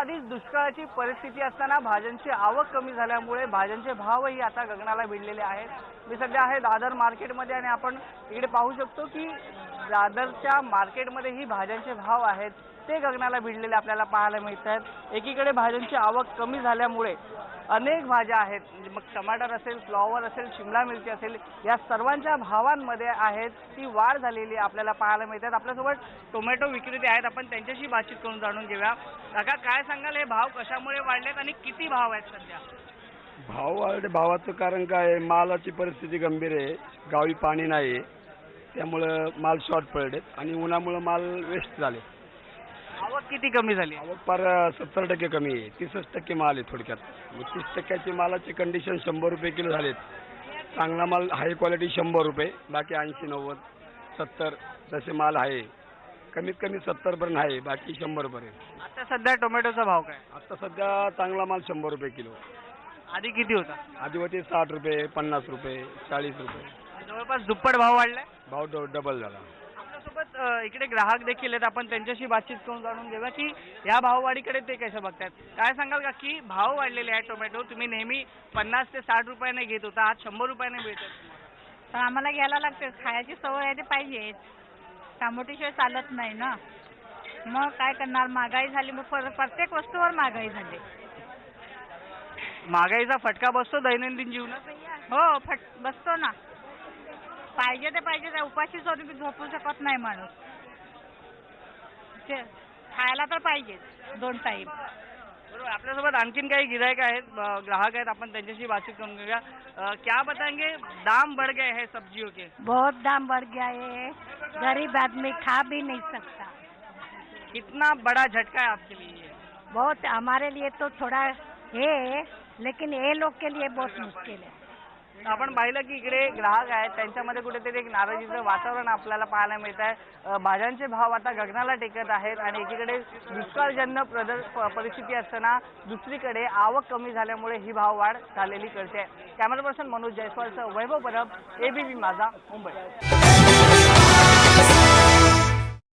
आधीच दुष्काळाची परिस्थिती असताना भाज्यांची आवक कमी झाल्यामुळे भाज्यांचे भावही आता गगनाला भिडलेले आहेत। मी सध्या आहे दादर मार्केटमध्ये आणि आपण इकडे पाहू शकतो की दादरच्या मार्केटमध्ये ही भाज्यांचे भाव आहेत ते गगनाला भिडलेले आपल्याला पाहायला मिळत आहेत। एकीकडे भाज्यांची आवक कमी झाल्यामुळे अनेक भाज्या आहेत, मग टमाटर असेल, फ्लॉवर असेल, शिमला मिरची असेल, या सर्वांच्या भावांमध्ये आहेत ती वाढ झालेली आपल्याला पाहायला मिळतात। आपल्यासोबत टोमॅटो विक्रेते आहेत, आपण त्यांच्याशी बातचीत करून जाणून घेऊया। काका, काय सांगाल, हे भाव कशामुळे वाढलेत आणि किती भाव आहेत सध्या? भावाचं कारण काय, मालाची परिस्थिती गंभीर आहे, गावी पाणी नाही, त्यामुळं माल शॉर्ट पडलेत आणि उन्हामुळे माल वेस्ट झाले। आवक किती कमी झाली? आवक फार 70% कमी आहे, 30% माल आहे थोडक्यात। मग 30% मालाची कंडिशन 100 रुपये किलो झालेत। चांगला माल हाय क्वालिटी 100 रुपये, बाकी 80, 90, 70 तसे माल आहे। कमीत कमी 70 पर्यंत आहे, बाकी 100 पर्यंत। आता सध्या टोमॅटोचा भाव काय? आता सध्या चांगला माल 100 रुपये किलो। आधी किती होता? आधी होते 60 रुपये, 50 रुपये, 40 रुपये। जवळपास दुप्पट भाव वाढलाय। भाव डबल झाला। आपल्यासोबत इकडे ग्राहक देखील आहेत, आपण त्यांच्याशी बातचीत करून जाणून घेऊया की या भाववाढीकडे ते कसं बघतात। काय सांगाल का की भाव वाढलेले आहेत टोमॅटो, तुम्ही नेहमी 50 ते 60 रुपयाने घेत होता, आज 100 रुपयाने मिळतात। पण आम्हाला घ्यायला लागते, खायची सवय आहे ते पाहिजे, टमाटोशिवाय चालत नाही ना। मग काय करणार, महागाई झाली, मग प्रत्येक वस्तूवर महागाई झाली। महागाईचा फटका बसतो दैनंदिन जीवनात? हो, बसतो ना। पाहिजे ते पाहिजे, त्या उपाशी झोपू शकत नाही माणूस, ते खायला तर पाहिजेच 2 टाइम। बरोबर। आपल्यासोबत आणखीन काही गिरायक आहेत, ग्राहक आहेत, आपण त्यांच्याशी बातचीत करून घेऊया। क्या बताएंगे, दाम बढ़ गए हैं सब्जियों के? बहुत दाम बढ़ गया है, गरीब आदमी खा भी नहीं सकता। कितना बड़ा झटका है आपके लिए? बहुत, हमारे लिए तो थोड़ा है, लेकिन ये लोग के लिए बहुत मुश्किल है। आपण पाहिलं की इकडे ग्राहक आहेत, त्यांच्यामध्ये कुठेतरी एक नाराजीचं वातावरण आपल्याला पाहायला मिळत आहे। भाज्यांचे भाव आता गगनाला टेकत आहेत आणि एकीकडे दुष्काळजन्य परिस्थिती असताना दुसरीकडे आवक कमी झाल्यामुळे ही भाववाढ झालेली कळते। कॅमेरा पर्सन मनोज जयस्वालसह वैभव परब, एबीपी माझा, मुंबई।